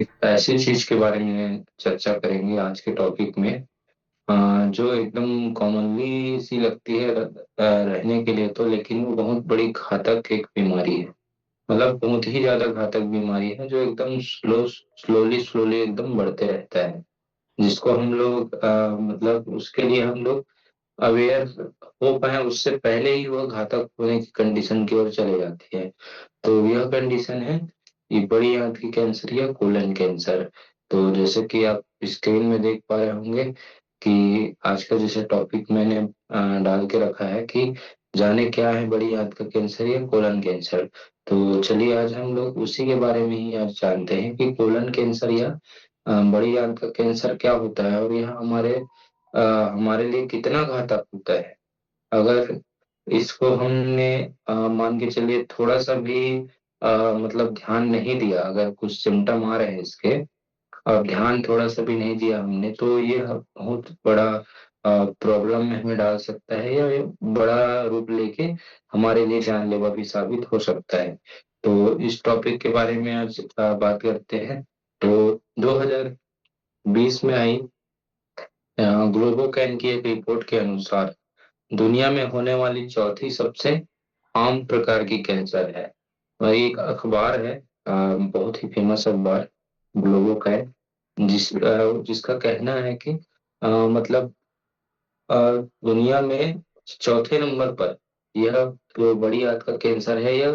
एक ऐसी चीज के बारे में चर्चा करेंगे आज के टॉपिक में। जो एकदम कॉमनली सी लगती है रहने के लिए तो, लेकिन वो बहुत बड़ी घातक एक बीमारी है। मतलब बहुत ही ज्यादा घातक बीमारी है जो एकदम स्लोली स्लोली एकदम बढ़ते रहता है। जिसको हम लोग मतलब उसके लिए हम लोग अवेयर हो पाए उससे पहले ही वो घातक होने की कंडीशन की ओर चले जाती है। तो यह कंडीशन है ये बड़ी आंत की कैंसर या कोलन कैंसर। तो जैसे कि आप स्क्रीन में देख पा रहे होंगे कि आज का जैसे टॉपिक मैंने डाल के रखा है कि जाने क्या है बड़ी आंत का कैंसर या कोलन कैंसर। तो चलिए आज हम लोग उसी के बारे में ही आज जानते हैं कि कोलन कैंसर या बड़ी आंत का कैंसर क्या होता है और यह हमारे लिए कितना घातक होता है। अगर इसको हमने मान के चलिए थोड़ा सा भी मतलब ध्यान नहीं दिया, अगर कुछ सिम्टम आ रहे हैं इसके और ध्यान थोड़ा सा भी नहीं दिया हमने, तो ये बहुत बड़ा प्रॉब्लम में हमें डाल सकता है या ये बड़ा रूप लेके हमारे लिए जानलेवा भी साबित हो सकता है। तो इस टॉपिक के बारे में आज बात करते हैं। तो 2020 में आई ग्लोबोकैन की एक रिपोर्ट के अनुसार दुनिया में होने वाली चौथी सबसे आम प्रकार की कैंसर है। और एक अखबार है, बहुत ही फेमस अखबार ग्लोबोकैन, जिसका कहना है कि मतलब अ, दुनिया में चौथे नंबर पर यह जो बड़ी आंत का कैंसर है या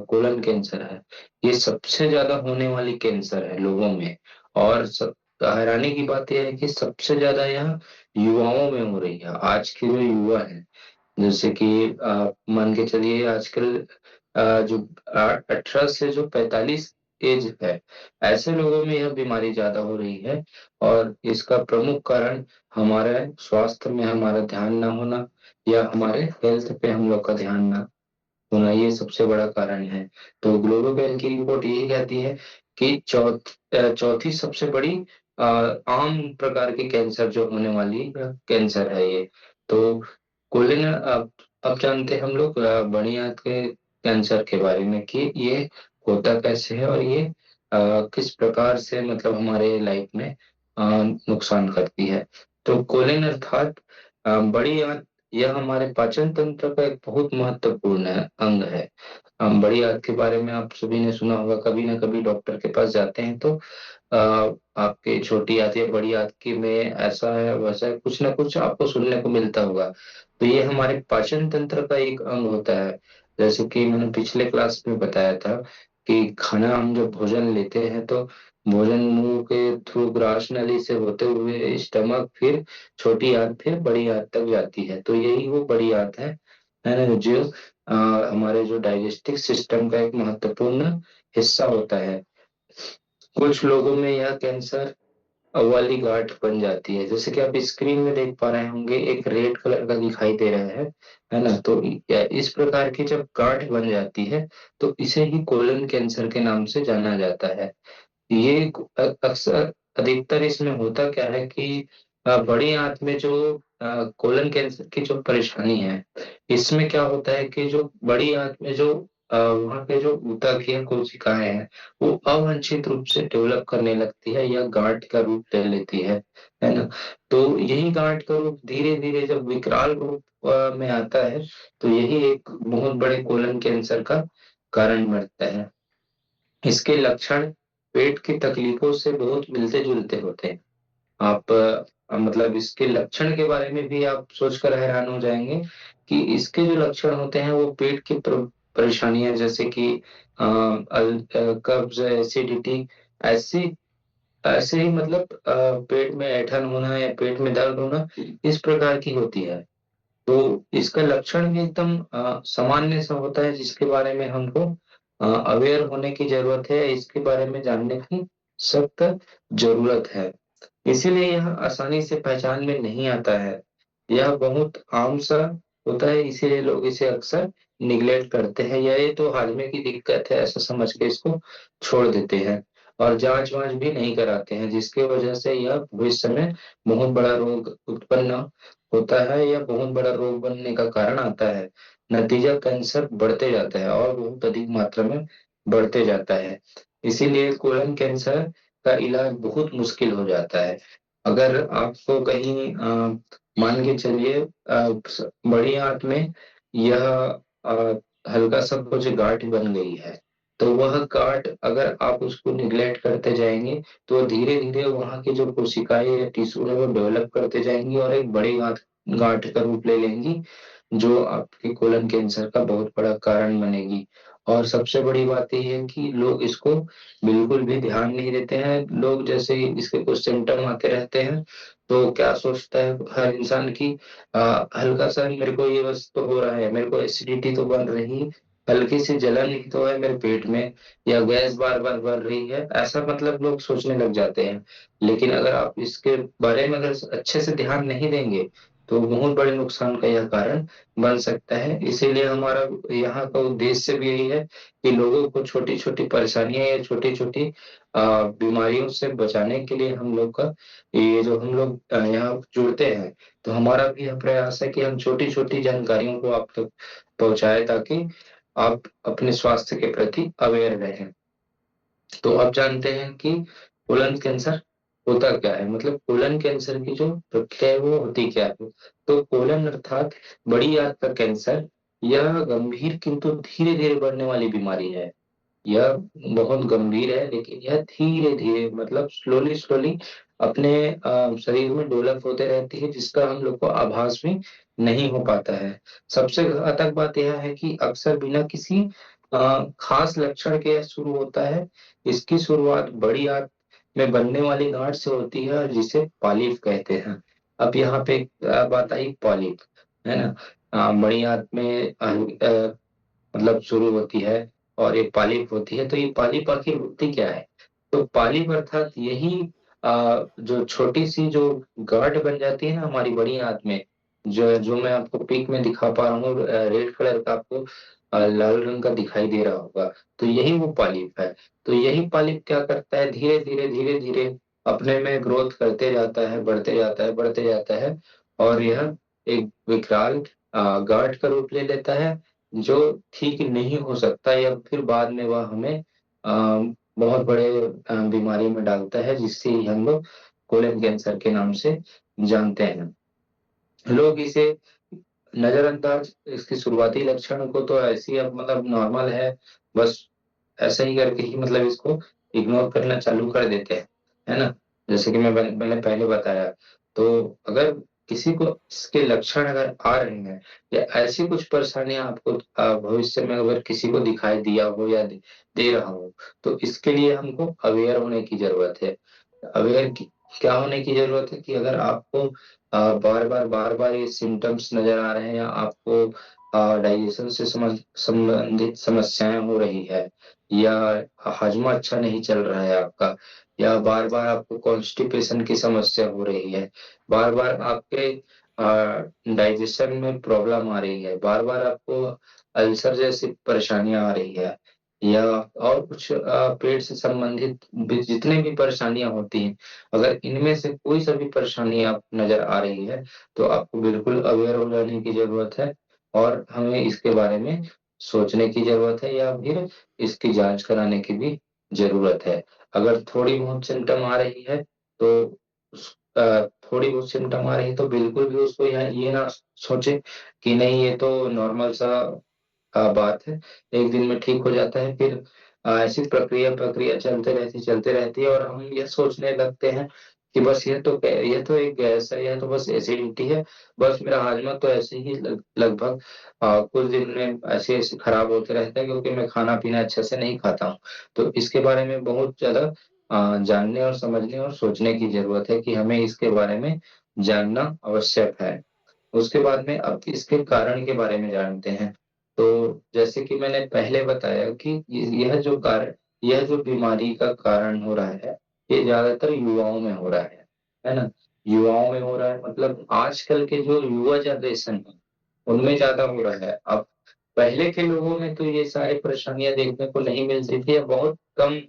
कोलन कैंसर है, ये सबसे ज्यादा होने वाली कैंसर है लोगों में। और हैरानी की बात यह है कि सबसे ज्यादा यह युवाओं में हो रही है। आज के जो युवा है, जैसे कि मान के चलिए आजकल जो 18 से जो 45 एज है, ऐसे लोगों में यह बीमारी ज्यादा हो रही है। और इसका प्रमुख कारण हमारे स्वास्थ्य में हमारा ध्यान ना होना या हमारे हेल्थ पे हम लोग का ध्यान ना होना, ये सबसे बड़ा कारण है। तो ग्लोबल बैंक की रिपोर्ट यही कहती है कि चौथी सबसे बड़ी आम प्रकार के कैंसर जो होने वाली कैंसर है ये। तो कोलिन अब जानते हैं हम लोग बड़ी आंत के कैंसर के बारे में कि ये होता कैसे है और ये किस प्रकार से मतलब हमारे लाइफ में नुकसान करती है। तो कोलिन अर्थात बड़ी आंत, यह हमारे पाचन तंत्र का एक बहुत महत्वपूर्ण अंग है। बड़ी आंत के बारे में आप सभी ने सुना होगा, कभी ना कभी डॉक्टर के पास जाते हैं तो आपके छोटी आंत या बड़ी आंत की में ऐसा है वैसा है, कुछ ना कुछ आपको सुनने को मिलता होगा। तो ये हमारे पाचन तंत्र का एक अंग होता है। जैसे कि मैंने पिछले क्लास में बताया था कि खाना हम जब भोजन लेते हैं तो भोजन मुंह के थ्रू ग्रास नली से होते हुए स्टमक, फिर छोटी आंत, फिर बड़ी आंत तक जाती है। तो यही वो बड़ी आंत है ना, जो हमारे जो डाइजेस्टिव सिस्टम का एक महत्वपूर्ण हिस्सा होता है। कुछ लोगों में यह कैंसर वाली गांठ बन जाती है, जैसे कि आप स्क्रीन में देख पा रहे होंगे, एक रेड कलर का दिखाई दे रहा है ना। तो इस प्रकार की जब गांठ बन जाती है तो इसे ही कोलन कैंसर के नाम से जाना जाता है। ये अक्सर अधिकतर इसमें होता क्या है कि बड़ी आंत में जो कोलन कैंसर की जो परेशानी है, इसमें क्या होता है कि जो बड़ी आंत में जो वहाँ पे जो ऊतक या कोशिकाएं हैं, वो अवांछित रूप से डेवलप करने लगती है या गांठ का रूप ले लेती है ना। तो यही गांठ का रूप धीरे धीरे जब विकराल रूप में आता है, तो यही एक बहुत बड़े कोलन कैंसर का कारण बनता है। इसके लक्षण पेट की तकलीफों से बहुत मिलते जुलते होते हैं। आप मतलब इसके लक्षण के बारे में भी आप सोचकर हैरान हो जाएंगे कि इसके जो लक्षण होते हैं वो पेट की परेशानियां, जैसे कि कब्ज, एसिडिटी, ऐसी ऐसे ही मतलब पेट में ऐंठन होना या पेट में दर्द होना, इस प्रकार की होती है। तो इसका लक्षण भी एकदम सामान्य सा होता है, जिसके बारे में हमको अवेयर होने की जरूरत है, इसके बारे में जानने की सख्त जरूरत है। इसीलिए यह आसानी से पहचान में नहीं आता है। यह बहुत आम सा होता है, इसीलिए लोग इसे अक्सर निग्लेक्ट करते हैं या ये तो हाजमे की दिक्कत है ऐसा समझ के इसको छोड़ देते हैं और जांच वांच भी नहीं कराते हैं, जिसकी वजह से यह भविष्य में बहुत बड़ा रोग उत्पन्न होता है या बहुत बड़ा रोग बनने का कारण आता है। नतीजा कैंसर बढ़ते जाता है और बहुत अधिक मात्रा में बढ़ते जाता है। इसीलिए कोलन कैंसर का इलाज बहुत मुश्किल हो जाता है। अगर आपको कहीं मान के चलिए बड़ी आंत में यह हल्का सा कुछ गांठ बन गई है, तो वह गांठ अगर आप उसको निग्लेक्ट करते जाएंगे तो धीरे धीरे वहां की जो कोशिकाएं या टिश्यू है वो डेवलप करते जाएंगी और एक बड़ी गांठ गांठ का रूप ले लेंगी, जो आपके कोलन कैंसर का बहुत बड़ा कारण बनेगी। और सबसे बड़ी बात यह है कि लोग इसको बिल्कुल भी ध्यान नहीं देते हैं। लोग जैसे ही इसके कुछ सिम्टम आते रहते हैं तो क्या सोचता है हर इंसान की हल्का सा मेरे को ये बस तो हो रहा है, मेरे को एसिडिटी तो बन रही है, हल्की सी जलन ही तो है मेरे पेट में, या गैस बार बार बढ़ रही है, ऐसा मतलब लोग सोचने लग जाते हैं। लेकिन अगर आप इसके बारे में अगर अच्छे से ध्यान नहीं देंगे तो बहुत बड़े नुकसान का यह कारण बन सकता है। इसीलिए हमारा यहाँ का उद्देश्य भी यही है कि लोगों को छोटी छोटी परेशानियां या छोटी छोटी बीमारियों से बचाने के लिए हम लोग का ये जो हम लोग यहाँ जुड़ते हैं, तो हमारा भी यह प्रयास है कि हम छोटी छोटी जानकारियों को आप तक पहुंचाए ताकि आप अपने स्वास्थ्य के प्रति अवेयर रहें। तो आप जानते हैं कि कोलन कैंसर होता क्या है, मतलब कोलन कैंसर की जो प्रक्रिया है वो होती क्या है। तो कोलन अर्थात बड़ी आंत का कैंसर, यह गंभीर किंतु धीरे धीरे बढ़ने वाली बीमारी है। यह बहुत गंभीर है लेकिन यह धीरे धीरे मतलब स्लोली स्लोली अपने शरीर में डेवलप होते रहती है, जिसका हम लोग को आभास भी नहीं हो पाता है। सबसे घातक बात यह है कि अक्सर बिना किसी खास लक्षण के यह शुरू होता है। इसकी शुरुआत बड़ी आंत में बनने वाली गांठ से होती है जिसे पॉलिप कहते हैं। अब यहाँ पे एक बात आई पॉलिप, है ना। बड़ी आंत में मतलब शुरू होती है और एक पालिप होती है। तो ये पालिप आखिर होती क्या है। तो पालिप अर्थात यही जो छोटी सी जो गांठ बन जाती है ना हमारी बड़ी आंत में, जो जो मैं आपको पिक में दिखा पा रहा हूँ, रेड कलर का आपको लाल रंग का दिखाई दे रहा होगा, तो यही वो पालिप है। तो यही पालिप क्या करता है, धीरे धीरे अपने में ग्रोथ करते जाता है, बढ़ते जाता है, बढ़ते जाता है, और यह एक विकराल गांठ का रूप ले लेता है, जो ठीक नहीं हो सकता, या फिर बाद में वह हमें बहुत बड़े बीमारी में डालता है, जिससे हम लोग कोलन कैंसर के नाम से जानते हैं। लोग इसे नजरअंदाज, इसकी शुरुआती लक्षण को तो ऐसे ही अब मतलब नॉर्मल है, बस ऐसा ही करके ही मतलब इसको इग्नोर करना चालू कर देते हैं, है ना। जैसे कि मैंने पहले बताया। तो अगर किसी को इसके लक्षण अगर आ रहे हैं या ऐसी कुछ परेशानियां आपको भविष्य में अगर किसी को दिखाई दिया हो या दे रहा हो, तो इसके लिए हमको अवेयर होने की जरूरत है। अवेयर क्या होने की जरूरत है कि अगर आपको बार बार ये सिम्टम्स नजर आ रहे हैं, या आपको डाइजेशन से संबंधित समस्याएं हो रही है, या हजमा अच्छा नहीं चल रहा है आपका, या बार बार आपको कॉन्स्टिपेशन की समस्या हो रही है, बार बार आपके डाइजेशन में प्रॉब्लम आ रही है, बार बार आपको अल्सर जैसी परेशानियां आ रही है, या और कुछ पेट से संबंधित जितने भी परेशानियां होती हैं, अगर इनमें से कोई सा भी परेशानी आप नजर आ रही है, तो आपको बिल्कुल अवेयर हो जाने की जरूरत है, और हमें इसके बारे में सोचने की जरूरत है, या फिर इसकी जांच कराने की भी जरूरत है। अगर थोड़ी बहुत सिम्टम आ रही है तो थोड़ी बहुत सिम्टम आ रही है तो बिल्कुल भी उसको ये ना सोचे कि नहीं ये तो नॉर्मल सा बात है, एक दिन में ठीक हो जाता है। फिर ऐसी प्रक्रिया प्रक्रिया चलते रहती है, और हम ये सोचने लगते हैं कि बस ये तो एक गैस है, यह तो बस एसिडिटी है, बस मेरा हाजमा तो ऐसे ही लगभग कुछ दिन में ऐसे ऐसे खराब होते रहता है, क्योंकि मैं खाना पीना अच्छे से नहीं खाता हूँ। तो इसके बारे में बहुत ज्यादा जानने और समझने और सोचने की जरूरत है कि हमें इसके बारे में जानना आवश्यक है। उसके बाद में अब इसके कारण के बारे में जानते हैं। तो जैसे कि मैंने पहले बताया कि यह जो बीमारी का कारण हो रहा है, ये ज्यादातर युवाओं में हो रहा है ना। युवाओं में हो रहा है मतलब आजकल के जो युवा जनरेशन है उनमें ज्यादा हो रहा है। अब पहले के लोगों में तो ये सारी परेशानियां देखने को नहीं मिलती थी, या बहुत कम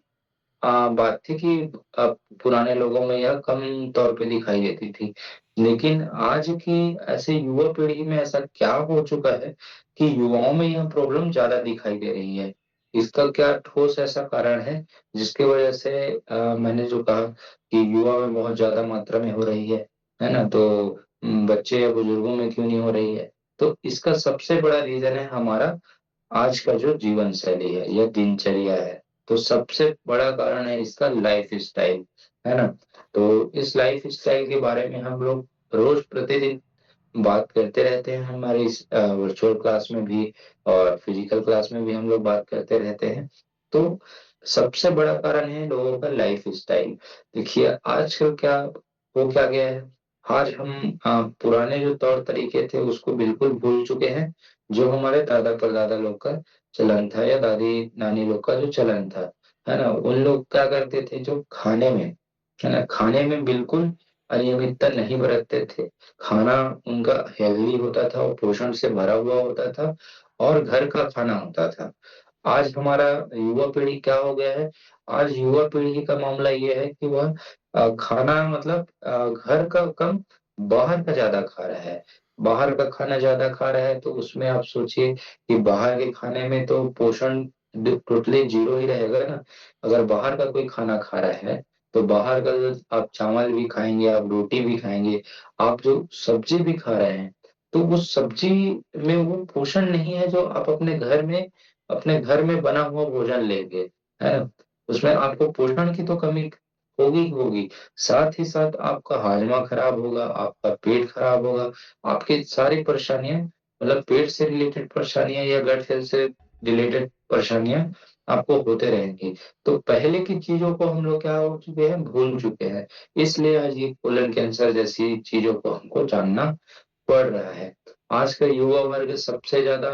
बात थी कि अ, पुराने लोगों में यह कम तौर पे दिखाई देती थी। लेकिन आज की ऐसे युवा पीढ़ी में ऐसा क्या हो चुका है कि युवाओं में यह प्रॉब्लम ज्यादा दिखाई दे रही है। इसका क्या ठोस ऐसा कारण है जिसकी वजह से मैंने जो कहा कि युवा में बहुत ज्यादा मात्रा में हो रही है ना? तो बच्चे या बुजुर्गों में क्यों नहीं हो रही है? तो इसका सबसे बड़ा रीजन है हमारा आज का जो जीवन शैली है या दिनचर्या है। तो सबसे बड़ा कारण है इसका लाइफ स्टाइल, है ना? तो इस लाइफ स्टाइल के बारे में हम लोग रोज प्रतिदिन बात करते रहते हैं, हमारे इस वर्चुअल क्लास में भी और फिजिकल क्लास में भी हम लोग बात करते रहते हैं। तो सबसे बड़ा कारण है लोगों का लाइफ स्टाइल। देखिए आजकल क्या हो क्या गया है, आज हम पुराने जो तौर तरीके थे उसको बिल्कुल भूल चुके हैं। जो हमारे दादा परदादा लोग का चलन था या दादी नानी लोग का जो चलन था, है ना? उन लोग क्या करते थे, जो खाने में, है ना, खाने में बिल्कुल अनियमितता नहीं बरतते थे। खाना उनका हेल्दी होता था और पोषण से भरा हुआ होता था और घर का खाना होता था। आज हमारा युवा पीढ़ी क्या हो गया है, आज युवा पीढ़ी का मामला ये है कि वह खाना मतलब घर का कम बाहर का ज्यादा खा रहा है। बाहर का खाना ज्यादा खा रहा है तो उसमें आप सोचिए कि बाहर के खाने में तो पोषण टोटली जीरो ही रहेगा ना। अगर बाहर का कोई खाना खा रहा है तो बाहर का जो आप चावल भी खाएंगे, आप रोटी भी खाएंगे, आप जो सब्जी भी खा रहे हैं, तो वो सब्जी में वो पोषण नहीं है जो आप अपने घर में बना हुआ भोजन लेंगे, है ना? उसमें आपको पोषण की तो कमी होगी ही होगी। साथ ही साथ आपका हाजमा खराब होगा, आपका पेट खराब होगा, आपकी सारी परेशानियां मतलब पेट से रिलेटेड परेशानियां या गट हेल्थ से रिलेटेड परेशानियां आपको होते रहेंगी। तो पहले की चीजों को हम लोग क्या हो चुके हैं, भूल चुके हैं। इसलिए आज ये कोलन कैंसर जैसी चीजों को हमको जानना पड़ रहा है। आज का युवा वर्ग सबसे ज्यादा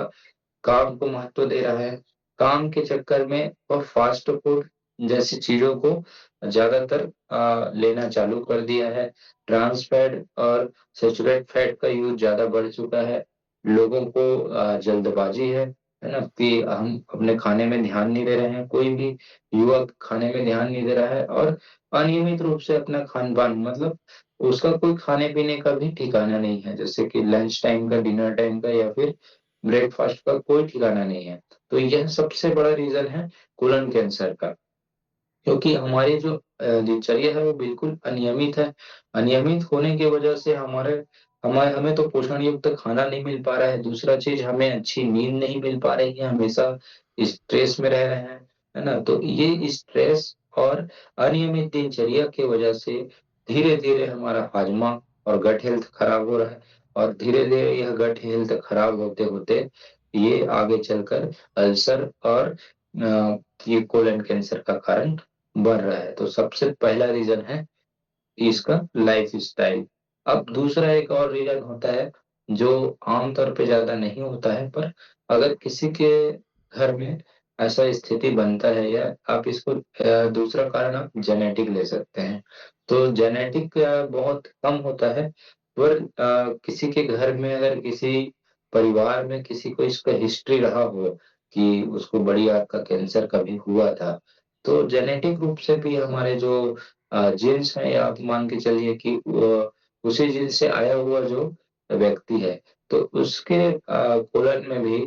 काम को महत्व दे रहा है। काम के चक्कर में वह फास्ट फूड जैसी चीजों को ज्यादातर लेना चालू कर दिया है। ट्रांस फैट और सैचुरेट फैट का यूज ज्यादा बढ़ चुका है। लोगों को जल्दबाजी है ना, कि हम अपने खाने में ध्यान नहीं दे रहे हैं। कोई भी युवक खाने में ध्यान नहीं दे रहा है और अनियमित रूप से अपना खान पान मतलब उसका कोई खाने पीने का भी ठिकाना नहीं है, जैसे कि लंच टाइम का, डिनर टाइम का या फिर ब्रेकफास्ट का कोई ठिकाना नहीं है। तो यह सबसे बड़ा रीजन है कोलन कैंसर का, क्योंकि हमारी जो दिनचर्या है वो बिल्कुल अनियमित है। अनियमित होने की वजह से हमारे हमारे हमें तो पोषण युक्त खाना नहीं मिल पा रहा है। दूसरा चीज, हमें अच्छी नींद नहीं मिल पा रही है, हमेशा स्ट्रेस में रह रहे हैं, है ना? तो ये स्ट्रेस और अनियमित दिनचर्या की वजह से धीरे धीरे हमारा हाजमा और गट हेल्थ खराब हो रहा है। और धीरे धीरे यह गट हेल्थ खराब होते होते ये आगे चलकर अल्सर और ये कोलन कैंसर का कारण बढ़ रहा है। तो सबसे पहला रीजन है इसका लाइफ स्टाइल। अब दूसरा एक और रीजन होता है जो आमतौर पे ज्यादा नहीं होता है, पर अगर किसी के घर में ऐसा स्थिति बनता है, या आप इसको दूसरा कारण आप जेनेटिक ले सकते हैं। तो जेनेटिक बहुत कम होता है, पर किसी के घर में अगर किसी परिवार में किसी को इसका हिस्ट्री रहा हो कि उसको बड़ी आंत का कैंसर कभी हुआ था, तो जेनेटिक रूप से भी हमारे जो जीन्स है, या आप मान के चलिए कि उसी जीन्स से आया हुआ जो व्यक्ति है, तो उसके कोलन में भी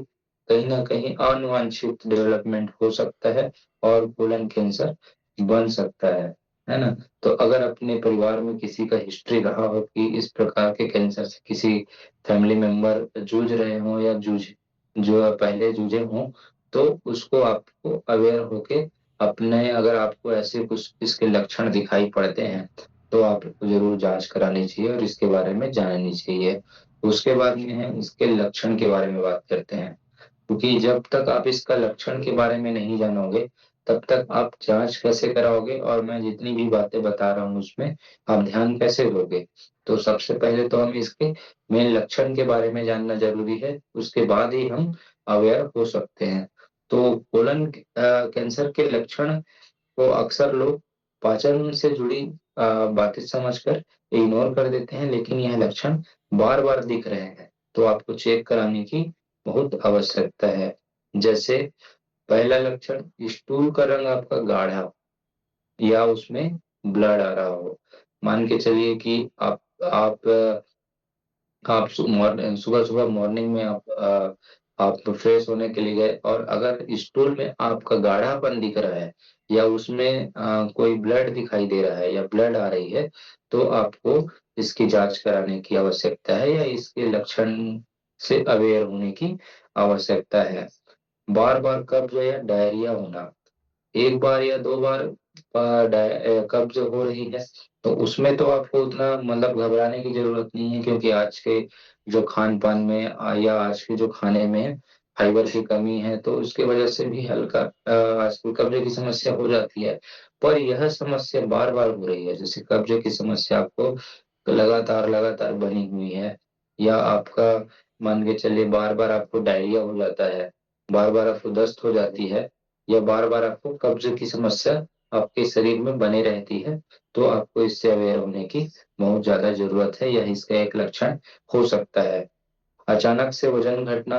कहीं ना कहीं अनवांछित डेवलपमेंट हो सकता है और कोलन कैंसर बन सकता है ना? तो अगर अपने परिवार में किसी का हिस्ट्री रहा हो कि इस प्रकार के कैंसर से किसी फैमिली मेंबर जूझ रहे हों या जूझ जो पहले जूझे हों, तो उसको आपको अवेयर होके अपने, अगर आपको ऐसे कुछ इसके लक्षण दिखाई पड़ते हैं, तो आपको जरूर जांच करानी चाहिए और इसके बारे में जाननी चाहिए। उसके बाद में हम इसके लक्षण के बारे में बात करते हैं, क्योंकि जब तक आप इसका लक्षण के बारे में नहीं जानोगे, तब तक आप जांच कैसे कराओगे और मैं जितनी भी बातें बता रहा हूँ उसमें आप ध्यान कैसे दोगे? तो सबसे पहले तो हम इसके मेन लक्षण के बारे में जानना जरूरी है, उसके बाद ही हम अवेयर हो सकते हैं। तो कोलन कैंसर के लक्षण को अक्सर लोग पाचन से जुड़ी बातें समझकर इग्नोर कर देते हैं, लेकिन यह लक्षण बार बार दिख रहे हैं तो आपको चेक कराने की बहुत आवश्यकता है। जैसे पहला लक्षण, स्टूल का रंग आपका गाढ़ा या उसमें ब्लड आ रहा हो। मान के चलिए कि आप सुबह सुबह मॉर्निंग में आप आप फ्रेश होने के लिए गए और अगर स्टूल में आपका गाढ़ापन दिख रहा है या उसमें कोई ब्लड दिखाई दे रहा है या ब्लड आ रही है, तो आपको इसकी जांच कराने की आवश्यकता है या इसके लक्षण से अवेयर होने की आवश्यकता है। बार बार कब्ज या डायरिया होना, एक बार या दो बार कब्ज हो रही है तो उसमें तो आपको उतना मतलब घबराने की जरूरत नहीं है, क्योंकि आज के जो खान पान में या आज के जो खाने में फाइबर की कमी है, तो उसके वजह से भी हल्का आजकल कब्जे की समस्या हो जाती है। पर यह समस्या बार बार हो रही है, जैसे कब्जे की समस्या आपको लगातार लगातार बनी हुई है, या आपका मान के चलिए बार बार आपको डायरिया हो जाता है, बार बार आपको दस्त हो जाती है, या बार बार आपको कब्ज की समस्या आपके शरीर में बनी रहती है, तो आपको इससे अवेयर होने की बहुत ज्यादा जरूरत है। यह इसका एक लक्षण हो सकता है। अचानक से वजन घटना,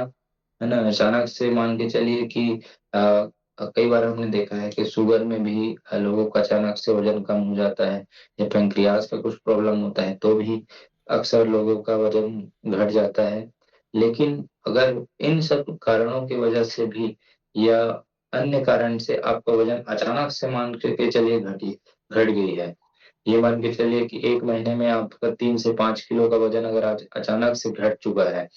है ना, अचानक से मान के चलिए कि कई बार हमने देखा है कि शुगर में भी लोगों का अचानक से वजन कम हो जाता है, या पेंक्रियाज का कुछ प्रॉब्लम होता है तो भी अक्सर लोगों का वजन घट जाता है। लेकिन अगर इन सब कारणों की वजह से भी या अन्य कारण से आपका वजन अचानक से मान के चलिए घट गई है, ये मान के चलिए कि एक महीने में आपका 3 से 5 किलो का वजन अगर आज अचानक से घट चुका है,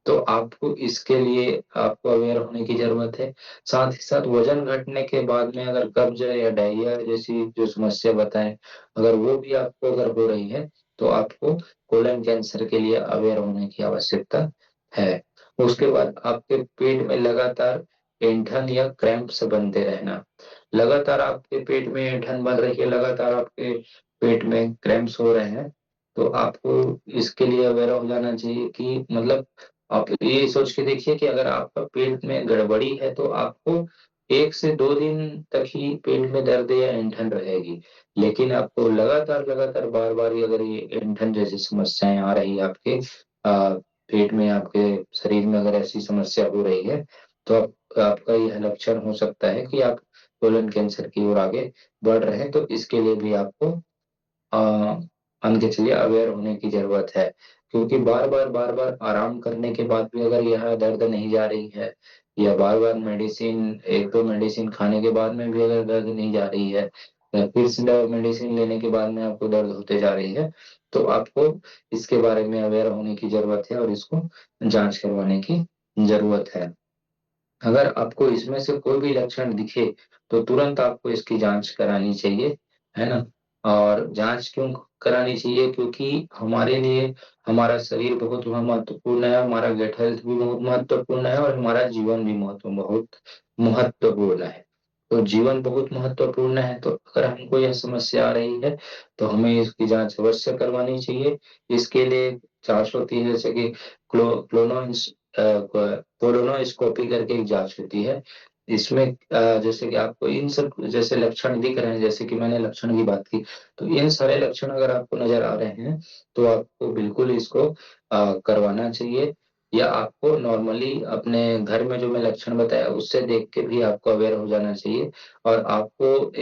तो आपको इसके लिए आपको अवेयर होने की जरूरत है। साथ ही साथ वजन घटने के बाद में अगर कब्ज या डायरिया जैसी जो समस्या बताएं, अगर वो भी आपको अगर हो रही है, तो आपको कोलन कैंसर के लिए अवेयर होने की आवश्यकता है। उसके बाद आपके पेट में लगातार ऐंठन या क्रैम्प्स बनते रहना, लगातार आपके पेट में ऐंठन बन रही है, लगातार आपके पेट में क्रैम्प्स हो रहे हैं, तो आपको इसके लिए अवेयर हो जाना चाहिए कि मतलब आप ये सोच के देखिए कि अगर आपका पेट में गड़बड़ी है तो आपको 1 से 2 दिन तक ही पेट में दर्द या ऐंठन रहेगी। लेकिन आपको लगातार लगातार बार बार अगर ये ऐंठन जैसी समस्याएं आ रही है आपके पेट में, आपके शरीर में अगर ऐसी समस्या हो रही है, तो आपका यह लक्षण हो सकता है कि आप कोलन कैंसर की ओर आगे बढ़ रहे हैं। तो इसके लिए भी आपको अ, मान के चलिए अवेयर होने की जरूरत है, क्योंकि बार बार आराम करने के बाद भी अगर यह दर्द नहीं जा रही है, या बार बार मेडिसिन, एक दो मेडिसिन खाने के बाद में भी अगर दर्द नहीं जा रही है, या फिर से मेडिसिन लेने के बाद में आपको दर्द होते जा रही है, तो आपको इसके बारे में अवेयर होने की जरूरत है और इसको जांच करवाने की जरूरत है। अगर आपको इसमें से कोई भी लक्षण दिखे, तो तुरंत आपको इसकी जांच करानी चाहिए, है ना? और जांच क्यों करानी चाहिए? क्योंकि हमारे लिए हमारा शरीर बहुत महत्वपूर्ण है, हमारा गट हेल्थ भी बहुत महत्वपूर्ण है और हमारा जीवन भी बहुत महत्वपूर्ण है। तो जीवन बहुत महत्वपूर्ण है, तो अगर हमको यह समस्या आ रही है, तो हमें इसकी जांच अवश्य करवानी चाहिए। इसके लिए जांच होती है, जैसे कि क्लोनोइंस कोलोनोस्कोपी करके एक जांच होती है। इसमें जैसे कि आपको इन सब जैसे लक्षण दिख रहे हैं, जैसे कि मैंने लक्षण की बात की, तो इन सारे लक्षण अगर आपको नजर आ रहे हैं, तो आपको बिल्कुल इसको करवाना चाहिए, या आपको नॉर्मली अपने घर में जो मैं लक्षण बताया उससे देख के भी आपको अवेयर हो जाना चाहिए, और आपको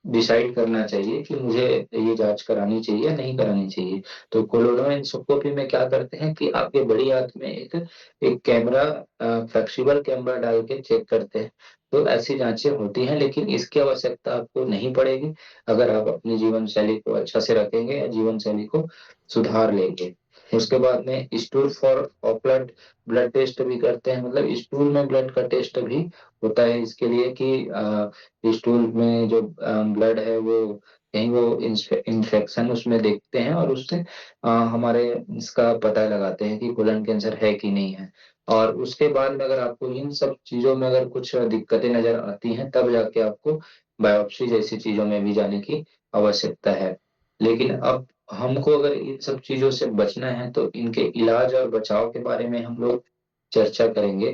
डिसाइड करना चाहिए कि मुझे ये जांच करानी चाहिए या नहीं करानी चाहिए। तो कोलोनोस्कोपी में क्या करते हैं कि आपके बड़ी आंत में एक एक कैमरा, फ्लेक्सिबल कैमरा डाल के चेक करते हैं। तो ऐसी जांचें होती हैं, लेकिन इसकी आवश्यकता आपको नहीं पड़ेगी अगर आप अपनी जीवन शैली को अच्छा से रखेंगे या जीवन शैली को सुधार लेंगे। उसके बाद में stool for blood blood test भी करते हैं, मतलब स्टूल में ब्लड का टेस्ट भी होता है इसके लिए कि स्टूल में जो ब्लड है वो कहीं वो इंफेक्शन उसमें देखते हैं, और उससे हमारे इसका पता लगाते हैं कि कोलन कैंसर है कि नहीं है। और उसके बाद में अगर आपको इन सब चीजों में अगर कुछ दिक्कतें नजर आती हैं, तब जाके आपको बायोप्सी जैसी चीजों में भी जाने की आवश्यकता है। लेकिन अब हमको अगर इन सब चीजों से बचना है, तो इनके इलाज और बचाव के बारे में हम लोग चर्चा करेंगे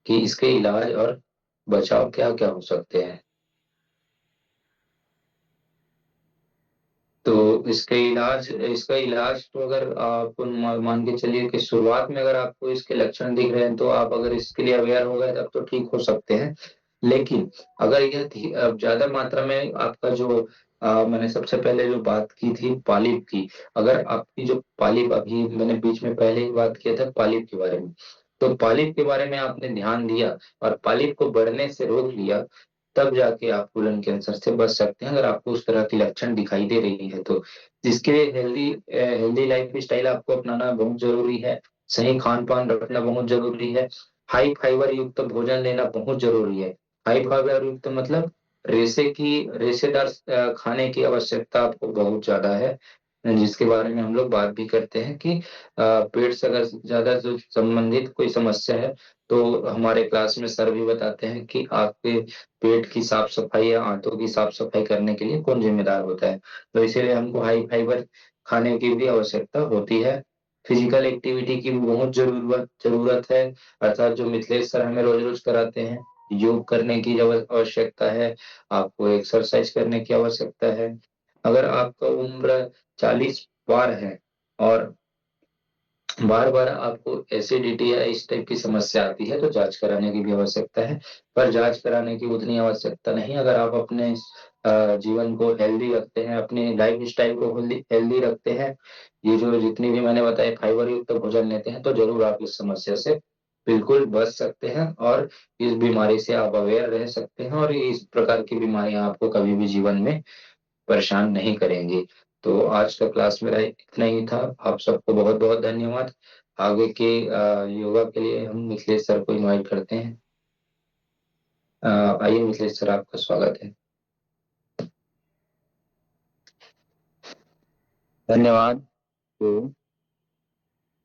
कि इसके इलाज और बचाव क्या क्या हो सकते हैं। तो इसका इलाज तो अगर आप मान के चलिए कि शुरुआत में अगर आपको इसके लक्षण दिख रहे हैं, तो आप अगर इसके लिए अवेयर हो गए तब तो ठीक हो सकते हैं। लेकिन अगर यह ज्यादा मात्रा में आपका जो मैंने सबसे पहले जो बात की थी पालिप की, अगर आपकी जो पालिप, अभी मैंने बीच में पहले ही बात किया था पालिप के बारे में, तो पॉलिप के बारे में आपने ध्यान दिया और पॉलिप को बढ़ने से रोक लिया, तब जाके आप कोलन कैंसर से बच सकते हैं, अगर आपको उस तरह की लक्षण दिखाई दे रही है तो। जिसके लिए हेल्दी हेल्दी लाइफ स्टाइल आपको अपनाना बहुत जरूरी है, सही खान पान रखना बहुत जरूरी है, हाई फाइबर युक्त भोजन लेना बहुत जरूरी है। हाई फाइबर युक्त मतलब रेशेदार खाने की आवश्यकता आपको बहुत ज्यादा है, जिसके बारे में हम लोग बात भी करते हैं कि पेट से अगर ज्यादा जो संबंधित कोई समस्या है तो हमारे क्लास में सर भी बताते हैं कि आपके पेट की साफ सफाई या आंतों की साफ सफाई करने के लिए कौन जिम्मेदार होता है। तो इसीलिए हमको हाई फाइबर खाने की भी आवश्यकता होती है। फिजिकल एक्टिविटी की भी बहुत जरूरत है, अर्थात जो मिथिलेश सर हमें रोज रोज कराते हैं, योग करने की आवश्यकता है, आपको एक्सरसाइज करने की आवश्यकता है। अगर आपका उम्र 40 पार है और बार बार आपको एसिडिटी या इस टाइप की समस्या आती है तो जांच कराने की भी आवश्यकता है। पर जांच कराने की उतनी आवश्यकता नहीं, अगर आप अपने जीवन को हेल्दी रखते हैं, अपने लाइफ स्टाइल को हेल्दी रखते हैं, ये जो जितनी भी मैंने बताया फाइबर युक्त भोजन लेते हैं, तो जरूर आप इस समस्या से बिल्कुल बच सकते हैं और इस बीमारी से आप अवेयर रह सकते हैं, और इस प्रकार की बीमारियां आपको कभी भी जीवन में परेशान नहीं करेंगी। तो आज का क्लास मेरा इतना ही था। आप सबको बहुत बहुत धन्यवाद। आगे के योगा के लिए हम मिथिलेश सर को इनवाइट करते हैं। आइए मिथिलेश सर, आपका स्वागत है। धन्यवाद।